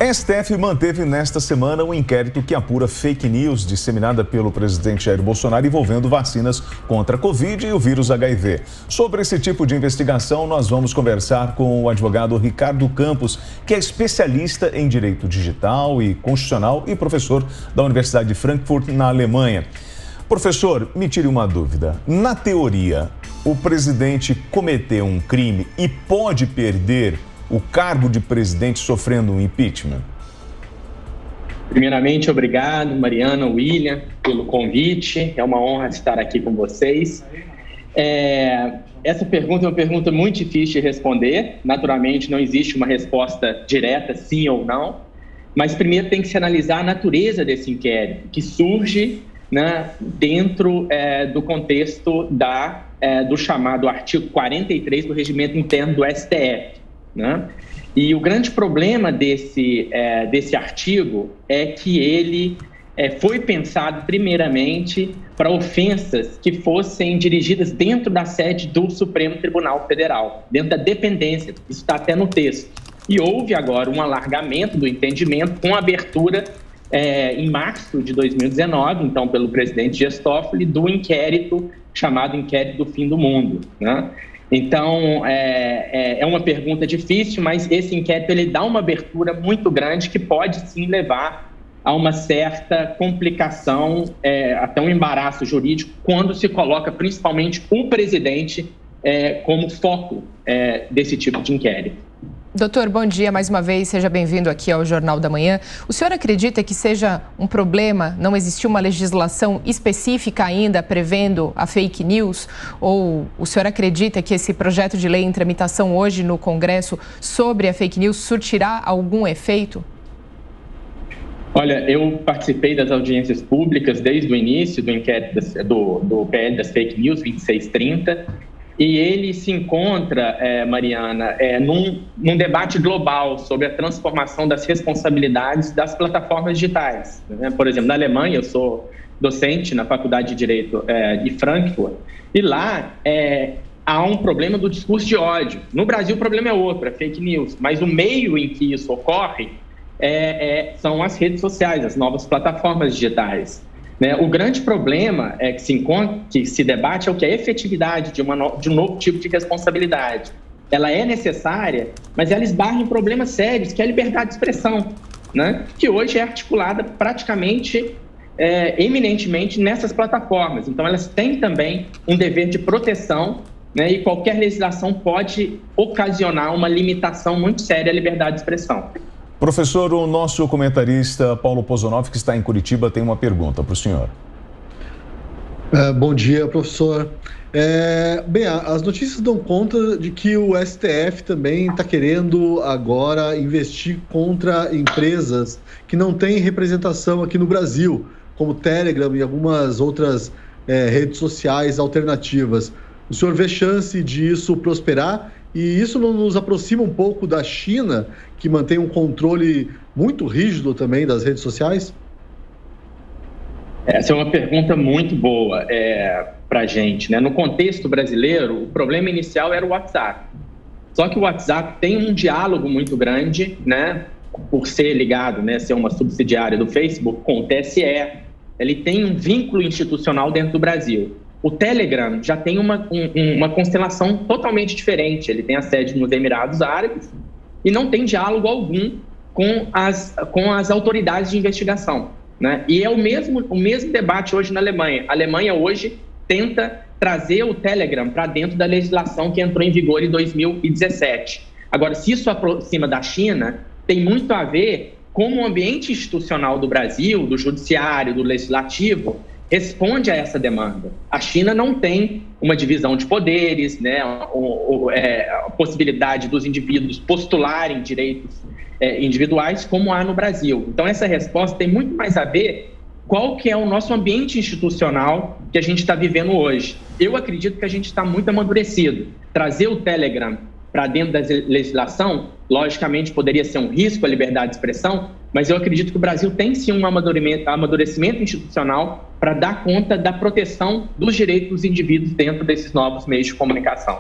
A STF manteve nesta semana um inquérito que apura fake news disseminada pelo presidente Jair Bolsonaro envolvendo vacinas contra a Covid e o vírus HIV. Sobre esse tipo de investigação, nós vamos conversar com o advogado Ricardo Campos, que é especialista em direito digital e constitucional e professor da Universidade de Frankfurt, na Alemanha. Professor, me tire uma dúvida. Na teoria, o presidente cometeu um crime e pode perder o cargo de presidente sofrendo um impeachment? Primeiramente, obrigado, Mariana, William, pelo convite. É uma honra estar aqui com vocês. Essa pergunta é uma pergunta muito difícil de responder. Naturalmente, não existe uma resposta direta, sim ou não. Mas primeiro tem que se analisar a natureza desse inquérito, que surge, né, dentro do contexto do chamado artigo 43 do Regimento Interno do STF. Né? E o grande problema desse artigo é que ele foi pensado primeiramente para ofensas que fossem dirigidas dentro da sede do Supremo Tribunal Federal, dentro da dependência, isso está até no texto. E houve agora um alargamento do entendimento com abertura em março de 2019, então pelo presidente Dias Toffoli, do inquérito chamado Inquérito do Fim do Mundo, né? Então, é uma pergunta difícil, mas esse inquérito ele dá uma abertura muito grande que pode, sim, levar a uma certa complicação, até um embaraço jurídico, quando se coloca principalmente o presidente como foco desse tipo de inquérito. Doutor, bom dia mais uma vez, seja bem-vindo aqui ao Jornal da Manhã. O senhor acredita que seja um problema não existir uma legislação específica ainda prevendo a fake news? Ou o senhor acredita que esse projeto de lei em tramitação hoje no Congresso sobre a fake news surtirá algum efeito? Olha, eu participei das audiências públicas desde o início do inquérito do PL das fake news 2630. E ele se encontra, Mariana, num debate global sobre a transformação das responsabilidades das plataformas digitais. Né? Por exemplo, na Alemanha, eu sou docente na Faculdade de Direito de Frankfurt, e lá há um problema do discurso de ódio. No Brasil, o problema é outro, é fake news, mas o meio em que isso ocorre são as redes sociais, as novas plataformas digitais. Né? O grande problema que se debate é o que é a efetividade de um novo tipo de responsabilidade. Ela é necessária, mas ela esbarra em problemas sérios, que é a liberdade de expressão, né? Que hoje é articulada praticamente, eminentemente nessas plataformas. Então, elas têm também um dever de proteção, né? E qualquer legislação pode ocasionar uma limitação muito séria à liberdade de expressão. Professor, o nosso comentarista Paulo Pozonov, que está em Curitiba, tem uma pergunta para o senhor. Bom dia, professor. Bem, as notícias dão conta de que o STF também está querendo agora investir contra empresas que não têm representação aqui no Brasil, como Telegram e algumas outras redes sociais alternativas. O senhor vê chance disso prosperar? E isso não nos aproxima um pouco da China, que mantém um controle muito rígido também das redes sociais? Essa é uma pergunta muito boa para a gente, né? No contexto brasileiro, o problema inicial era o WhatsApp. Só que o WhatsApp tem um diálogo muito grande, né? Por ser ligado, né? Ser uma subsidiária do Facebook com o TSE. Ele tem um vínculo institucional dentro do Brasil. O Telegram já tem uma constelação totalmente diferente. Ele tem a sede nos Emirados Árabes e não tem diálogo algum com as autoridades de investigação, né? E é o mesmo debate hoje na Alemanha. A Alemanha hoje tenta trazer o Telegram para dentro da legislação que entrou em vigor em 2017. Agora, se isso aproxima da China, tem muito a ver com o ambiente institucional do Brasil, do judiciário, do legislativo, responde a essa demanda. A China não tem uma divisão de poderes, né? A possibilidade dos indivíduos postularem direitos individuais como há no Brasil. Então, essa resposta tem muito mais a ver qual que é o nosso ambiente institucional que a gente está vivendo hoje. Eu acredito que a gente está muito amadurecido. Trazer o Telegram para dentro da legislação, logicamente, poderia ser um risco à liberdade de expressão, mas eu acredito que o Brasil tem sim um amadurecimento institucional para dar conta da proteção dos direitos dos indivíduos dentro desses novos meios de comunicação.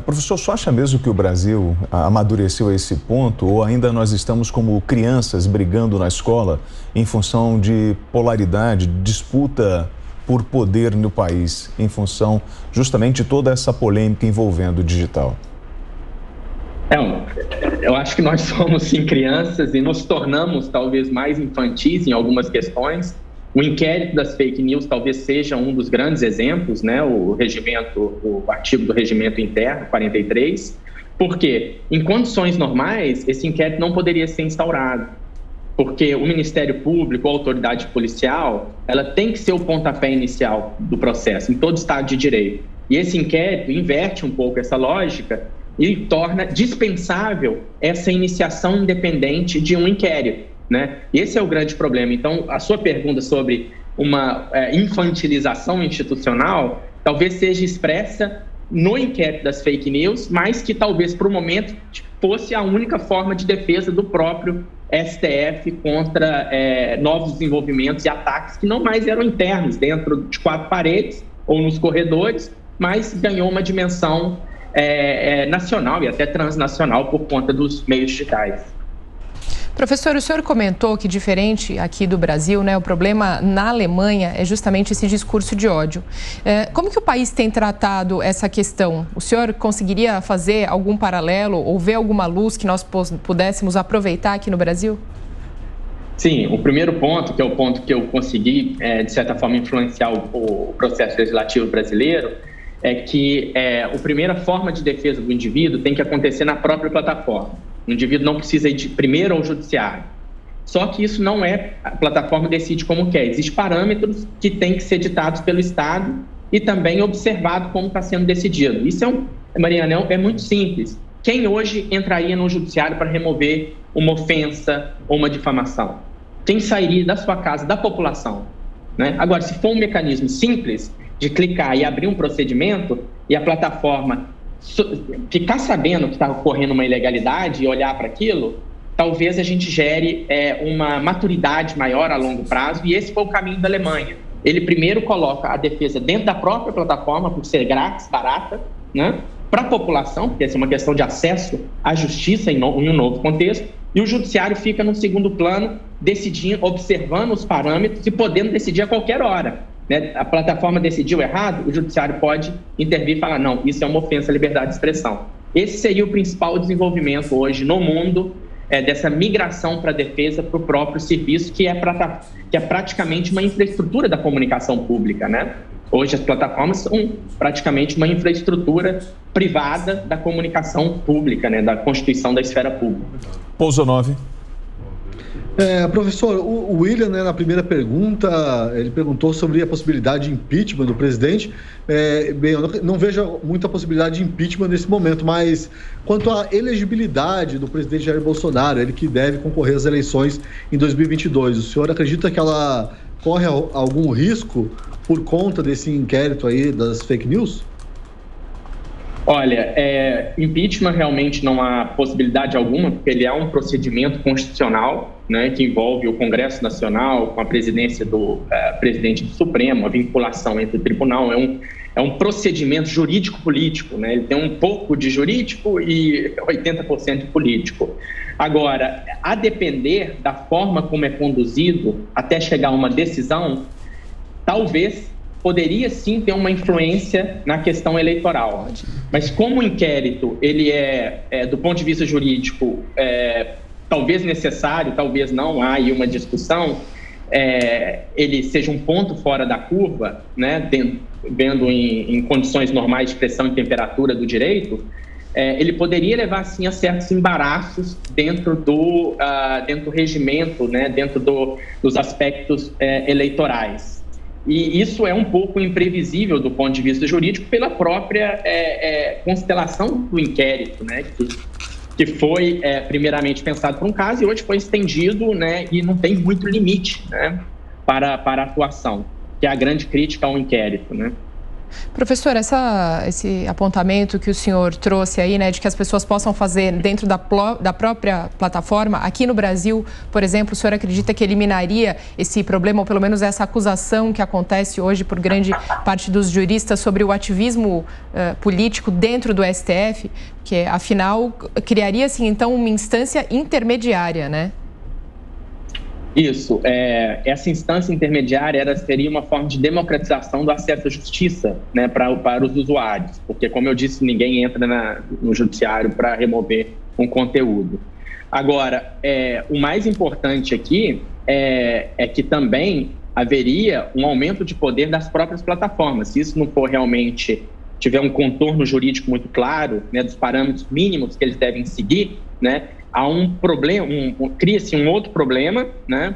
Professor, só acha mesmo que o Brasil amadureceu a esse ponto ou ainda nós estamos como crianças brigando na escola em função de polaridade, disputa por poder no país, em função justamente de toda essa polêmica envolvendo o digital? Eu acho que nós somos, sim, crianças e nos tornamos talvez mais infantis em algumas questões. O inquérito das fake news talvez seja um dos grandes exemplos, né? O artigo do Regimento Interno 43, porque em condições normais esse inquérito não poderia ser instaurado, porque o Ministério Público, a autoridade policial, ela tem que ser o pontapé inicial do processo, em todo Estado de Direito. E esse inquérito inverte um pouco essa lógica e torna dispensável essa iniciação independente de um inquérito, né? Esse é o grande problema. Então, a sua pergunta sobre uma infantilização institucional talvez seja expressa no inquérito das fake news, mas que talvez, para o momento, fosse a única forma de defesa do próprio STF contra novos desenvolvimentos e ataques que não mais eram internos, dentro de quatro paredes ou nos corredores, mas ganhou uma dimensão nacional e até transnacional por conta dos meios digitais. Professor, o senhor comentou que, diferente aqui do Brasil, né, o problema na Alemanha é justamente esse discurso de ódio. Como que o país tem tratado essa questão? O senhor conseguiria fazer algum paralelo ou ver alguma luz que nós pudéssemos aproveitar aqui no Brasil? Sim, o primeiro ponto, que é o ponto que eu consegui, de certa forma, influenciar o processo legislativo brasileiro, é que a primeira forma de defesa do indivíduo tem que acontecer na própria plataforma. O indivíduo não precisa ir primeiro ao judiciário. Só que isso não a plataforma decide como quer. Existem parâmetros que têm que ser ditados pelo Estado e também observado como está sendo decidido. Isso Mariana, é muito simples. Quem hoje entraria no judiciário para remover uma ofensa ou uma difamação? Quem sairia da sua casa, da população, né? Agora, se for um mecanismo simples de clicar e abrir um procedimento e a plataforma ficar sabendo que está ocorrendo uma ilegalidade e olhar para aquilo, talvez a gente gere uma maturidade maior a longo prazo, e esse foi o caminho da Alemanha. Ele primeiro coloca a defesa dentro da própria plataforma, por ser grátis, barata, né, para a população, porque essa é uma questão de acesso à justiça em um novo contexto, e o judiciário fica no segundo plano, decidindo, observando os parâmetros e podendo decidir a qualquer hora. A plataforma decidiu errado, o judiciário pode intervir e falar, não, isso é uma ofensa à liberdade de expressão. Esse seria o principal desenvolvimento hoje no mundo, dessa migração para a defesa para o próprio serviço, que é praticamente uma infraestrutura da comunicação pública, né? Hoje as plataformas são praticamente uma infraestrutura privada da comunicação pública, né? Da constituição da esfera pública. Pouso 9. Professor, o William, né, na primeira pergunta, ele perguntou sobre a possibilidade de impeachment do presidente. Bem, eu não vejo muita possibilidade de impeachment nesse momento, mas quanto à elegibilidade do presidente Jair Bolsonaro, ele que deve concorrer às eleições em 2022, o senhor acredita que ela corre algum risco por conta desse inquérito aí das fake news? Olha, impeachment realmente não há possibilidade alguma, porque ele é um procedimento constitucional, né, que envolve o Congresso Nacional com a presidência do presidente do Supremo, a vinculação entre o tribunal. É um procedimento jurídico-político, né? Ele tem um pouco de jurídico e 80% de político. Agora, a depender da forma como é conduzido até chegar a uma decisão, talvez poderia sim ter uma influência na questão eleitoral. Mas como o inquérito, ele do ponto de vista jurídico, talvez necessário, talvez não, há aí uma discussão, ele seja um ponto fora da curva, né, vendo em condições normais de pressão e temperatura do direito, ele poderia levar sim a certos embaraços dentro do regimento, né, dentro dos aspectos eleitorais. E isso é um pouco imprevisível do ponto de vista jurídico pela própria constelação do inquérito, né, que foi primeiramente pensado para um caso e hoje foi estendido, né, e não tem muito limite, né, para a atuação, que é a grande crítica ao inquérito, né? Professor, esse apontamento que o senhor trouxe aí, né, de que as pessoas possam fazer dentro da própria plataforma, aqui no Brasil, por exemplo, o senhor acredita que eliminaria esse problema, ou pelo menos essa acusação que acontece hoje por grande parte dos juristas sobre o ativismo político dentro do STF, que afinal criaria-se então uma instância intermediária, né? Isso, essa instância intermediária seria uma forma de democratização do acesso à justiça, né, para os usuários, porque, como eu disse, ninguém entra no judiciário para remover um conteúdo. Agora, o mais importante aqui é que também haveria um aumento de poder das próprias plataformas. Se isso não for realmente, tiver um contorno jurídico muito claro, né, dos parâmetros mínimos que eles devem seguir, né, há um problema, cria-se um outro problema, né?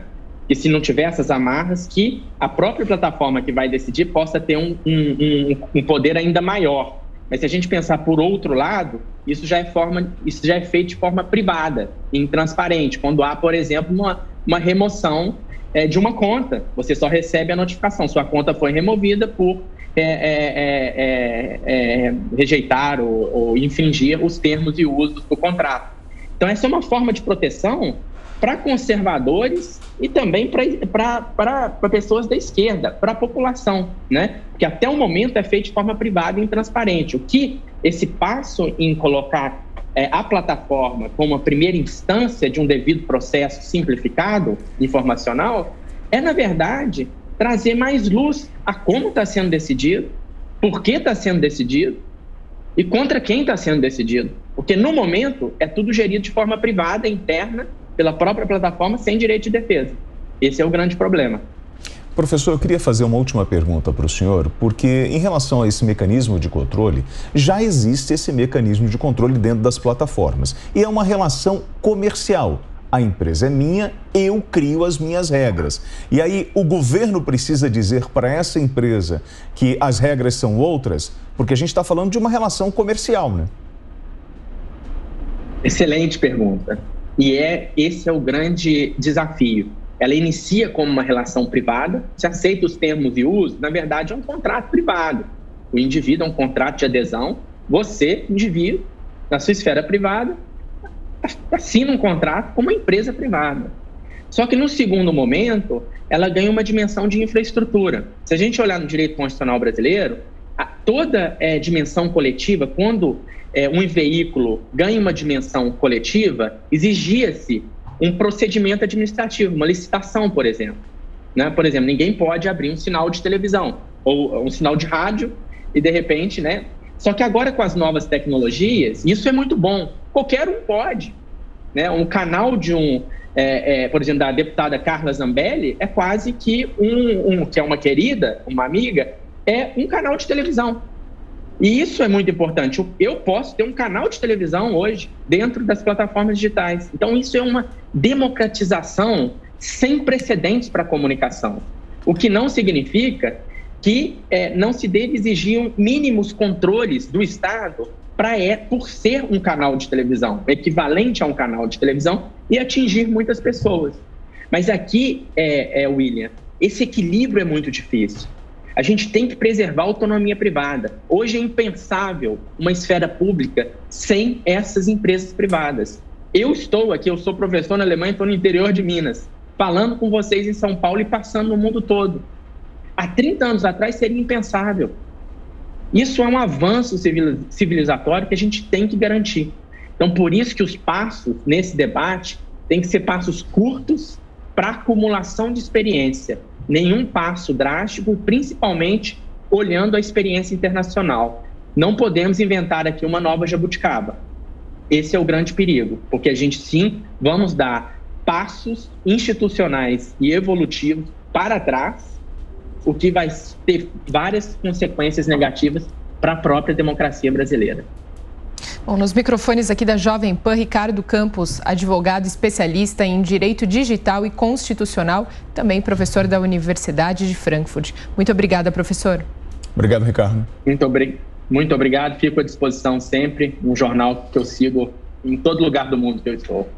Que se não tiver essas amarras, que a própria plataforma que vai decidir possa ter um poder ainda maior. Mas se a gente pensar por outro lado, isso já é feito de forma privada, intransparente. Quando há, por exemplo, uma remoção de uma conta, você só recebe a notificação. Sua conta foi removida por rejeitar ou infringir os termos e usos do contrato. Então, essa é uma forma de proteção para conservadores e também para pessoas da esquerda, para a população, né? Porque até o momento é feito de forma privada e intransparente. O que esse passo em colocar a plataforma como a primeira instância de um devido processo simplificado, informacional, na verdade, trazer mais luz a como está sendo decidido, por que está sendo decidido e contra quem está sendo decidido. Porque, no momento, é tudo gerido de forma privada, interna, pela própria plataforma, sem direito de defesa. Esse é o grande problema. Professor, eu queria fazer uma última pergunta para o senhor, porque em relação a esse mecanismo de controle, já existe esse mecanismo de controle dentro das plataformas. E é uma relação comercial. A empresa é minha, eu crio as minhas regras. E aí o governo precisa dizer para essa empresa que as regras são outras, porque a gente está falando de uma relação comercial, né? Excelente pergunta. E esse é o grande desafio. Ela inicia como uma relação privada, se aceita os termos e usos, na verdade é um contrato privado. O indivíduo é um contrato de adesão, você, indivíduo, na sua esfera privada, assina um contrato com uma empresa privada. Só que no segundo momento, ela ganha uma dimensão de infraestrutura. Se a gente olhar no direito constitucional brasileiro, toda dimensão coletiva, quando um veículo ganha uma dimensão coletiva, exigia-se um procedimento administrativo, uma licitação, por exemplo. Né? Por exemplo, ninguém pode abrir um sinal de televisão ou um sinal de rádio e, de repente, né? Só que agora, com as novas tecnologias, isso é muito bom. Qualquer um pode. Né? Um canal de por exemplo, da deputada Carla Zambelli é quase que que é uma querida, uma amiga, é um canal de televisão. E isso é muito importante. Eu posso ter um canal de televisão hoje dentro das plataformas digitais. Então, isso é uma democratização sem precedentes para a comunicação. O que não significa que não se deve exigir mínimos controles do Estado por ser um canal de televisão, equivalente a um canal de televisão e atingir muitas pessoas. Mas aqui, William, esse equilíbrio é muito difícil. A gente tem que preservar a autonomia privada. Hoje é impensável uma esfera pública sem essas empresas privadas. Eu sou professor na Alemanha, estou no interior de Minas, falando com vocês em São Paulo e passando no mundo todo. Há 30 anos atrás seria impensável. Isso é um avanço civilizatório que a gente tem que garantir. Então, por isso que os passos nesse debate têm que ser passos curtos para acumulação de experiência. Nenhum passo drástico, principalmente olhando a experiência internacional. Não podemos inventar aqui uma nova jabuticaba. Esse é o grande perigo, porque a gente sim vamos dar passos institucionais e evolutivos para trás, o que vai ter várias consequências negativas para a própria democracia brasileira. Bom, nos microfones aqui da Jovem Pan, Ricardo Campos, advogado especialista em Direito Digital e Constitucional, também professor da Universidade de Frankfurt. Muito obrigada, professor. Obrigado, Ricardo. Muito obrigado. Fico à disposição sempre, um jornal que eu sigo em todo lugar do mundo que eu estou.